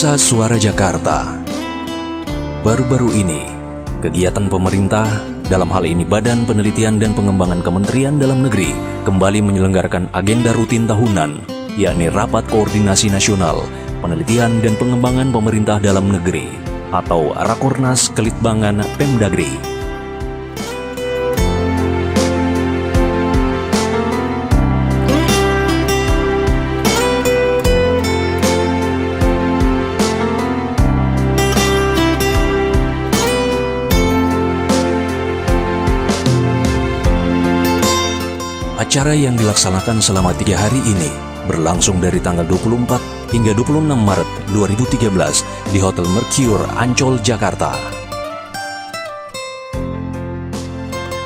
Pemirsa Suara Jakarta, baru-baru ini, kegiatan pemerintah, dalam hal ini Badan Penelitian dan Pengembangan Kementerian Dalam Negeri, kembali menyelenggarakan agenda rutin tahunan, yakni Rapat Koordinasi Nasional Penelitian dan Pengembangan Pemerintah Dalam Negeri, atau Rakornas Kelitbangan Pemdagri. Acara yang dilaksanakan selama 3 hari ini berlangsung dari tanggal 24 hingga 26 Maret 2013 di Hotel Mercure, Ancol, Jakarta.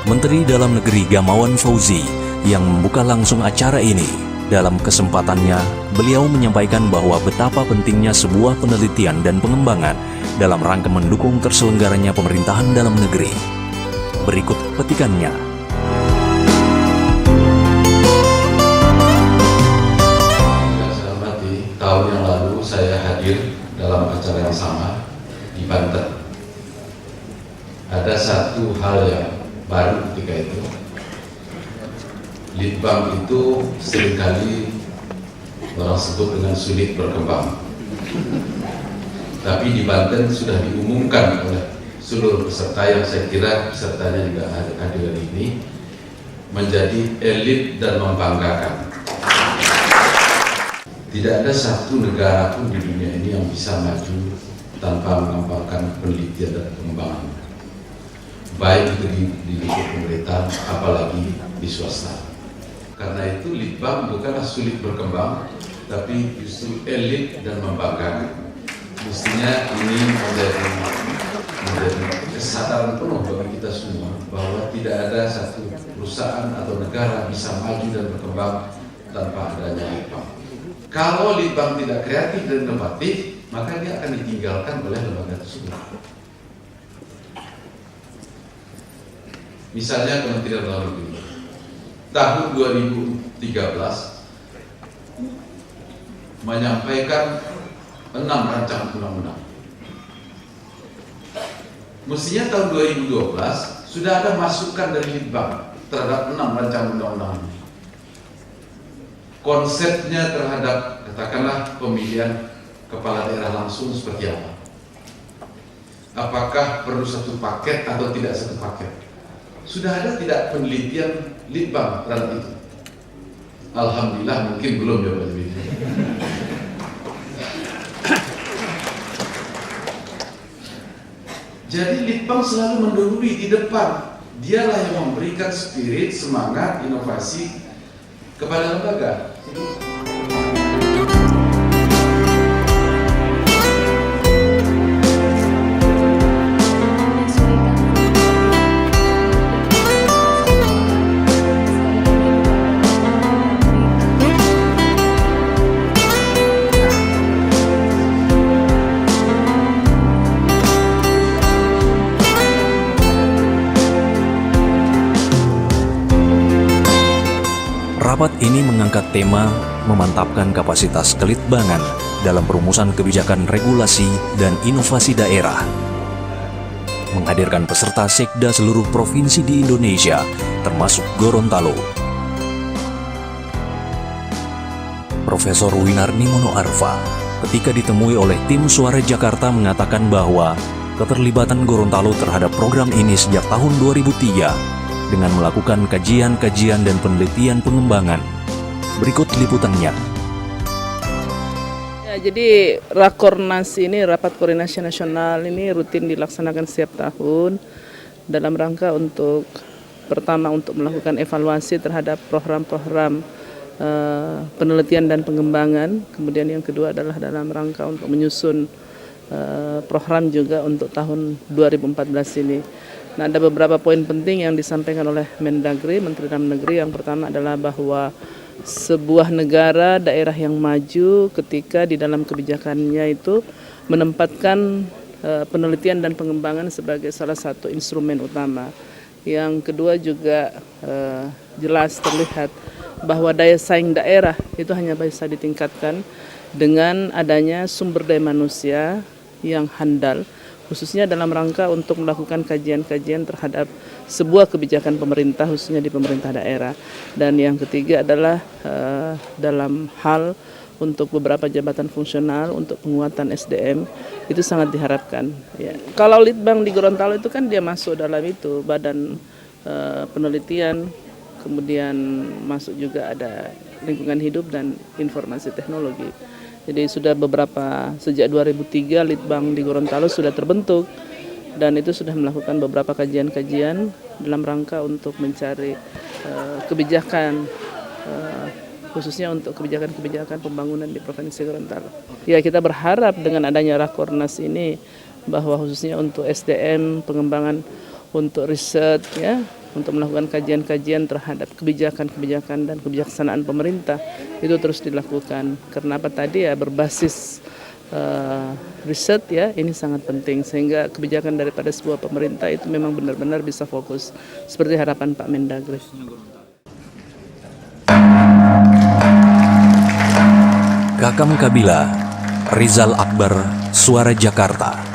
Menteri Dalam Negeri Gamawan Fauzi yang membuka langsung acara ini. Dalam kesempatannya, beliau menyampaikan bahwa betapa pentingnya sebuah penelitian dan pengembangan dalam rangka mendukung terselenggaranya pemerintahan dalam negeri. Berikut petikannya. Tahun yang lalu saya hadir dalam acara yang sama di Banten. Ada satu hal yang baru ketika itu. Litbang itu seringkali orang sebut dengan sulit berkembang. Tapi di Banten sudah diumumkan oleh seluruh peserta, yang saya kira pesertanya juga hadir hari ini, menjadi elit dan membanggakan. Tidak ada satu negara pun di dunia ini yang bisa maju tanpa mengembangkan penelitian dan pengembangan, baik itu di lingkup pemerintah, apalagi di swasta. Karena itu Litbang bukanlah sulit berkembang, tapi justru elit dan membanggakan. Mestinya ini menjadi kesadaran penuh bagi kita semua bahwa tidak ada satu perusahaan atau negara bisa maju dan berkembang tanpa adanya Litbang. Kalau Litbang tidak kreatif dan inovatif, maka dia akan ditinggalkan oleh lembaga tersebut. Misalnya Kementerian Dalam Negeri, tahun 2013 menyampaikan 6 rancangan undang-undang. Mestinya tahun 2012 sudah ada masukan dari Litbang terhadap 6 rancangan undang-undang. Konsepnya terhadap katakanlah pemilihan kepala daerah langsung seperti apa? Apakah perlu satu paket atau tidak satu paket? Sudah ada tidak penelitian Litbang terhadap itu? Alhamdulillah mungkin belum ya Pak Juri. Jadi Litbang selalu mendahului di depan. Dialah yang memberikan spirit, semangat, inovasi kepada lembaga. Rapat ini mengangkat tema memantapkan kapasitas kelitbangan dalam perumusan kebijakan regulasi dan inovasi daerah. Menghadirkan peserta sekda seluruh provinsi di Indonesia, termasuk Gorontalo. Profesor Winarni Monoarfa ketika ditemui oleh tim Suara Jakarta mengatakan bahwa keterlibatan Gorontalo terhadap program ini sejak tahun 2003 dengan melakukan kajian-kajian dan penelitian pengembangan. Berikut liputannya. Ya, jadi Rakornas ini, Rapat Koordinasi Nasional ini rutin dilaksanakan setiap tahun dalam rangka untuk pertama untuk melakukan evaluasi terhadap program-program penelitian dan pengembangan. Kemudian yang kedua adalah dalam rangka untuk menyusun program juga untuk tahun 2014 ini. Nah, ada beberapa poin penting yang disampaikan oleh Mendagri, Menteri Dalam Negeri. Yang pertama adalah bahwa sebuah negara, daerah yang maju ketika di dalam kebijakannya itu menempatkan penelitian dan pengembangan sebagai salah satu instrumen utama. Yang kedua juga jelas terlihat bahwa daya saing daerah itu hanya bisa ditingkatkan dengan adanya sumber daya manusia yang handal, khususnya dalam rangka untuk melakukan kajian-kajian terhadap sebuah kebijakan pemerintah, khususnya di pemerintah daerah. Dan yang ketiga adalah dalam hal untuk beberapa jabatan fungsional untuk penguatan SDM, itu sangat diharapkan. Ya. Kalau Litbang di Gorontalo itu kan dia masuk dalam itu badan penelitian, kemudian masuk juga ada lingkungan hidup dan informasi teknologi. Jadi sudah sejak 2003 Litbang di Gorontalo sudah terbentuk dan itu sudah melakukan beberapa kajian-kajian dalam rangka untuk mencari kebijakan khususnya untuk kebijakan-kebijakan pembangunan di Provinsi Gorontalo. Ya, kita berharap dengan adanya Rakornas ini bahwa khususnya untuk SDM, pengembangan untuk riset, ya, untuk melakukan kajian-kajian terhadap kebijakan-kebijakan dan kebijaksanaan pemerintah itu terus dilakukan. Karena apa tadi ya, berbasis riset ya, ini sangat penting sehingga kebijakan daripada sebuah pemerintah itu memang benar-benar bisa fokus seperti harapan Pak Mendagri. Kakam Kabila, Rizal Akbar, Suara Jakarta.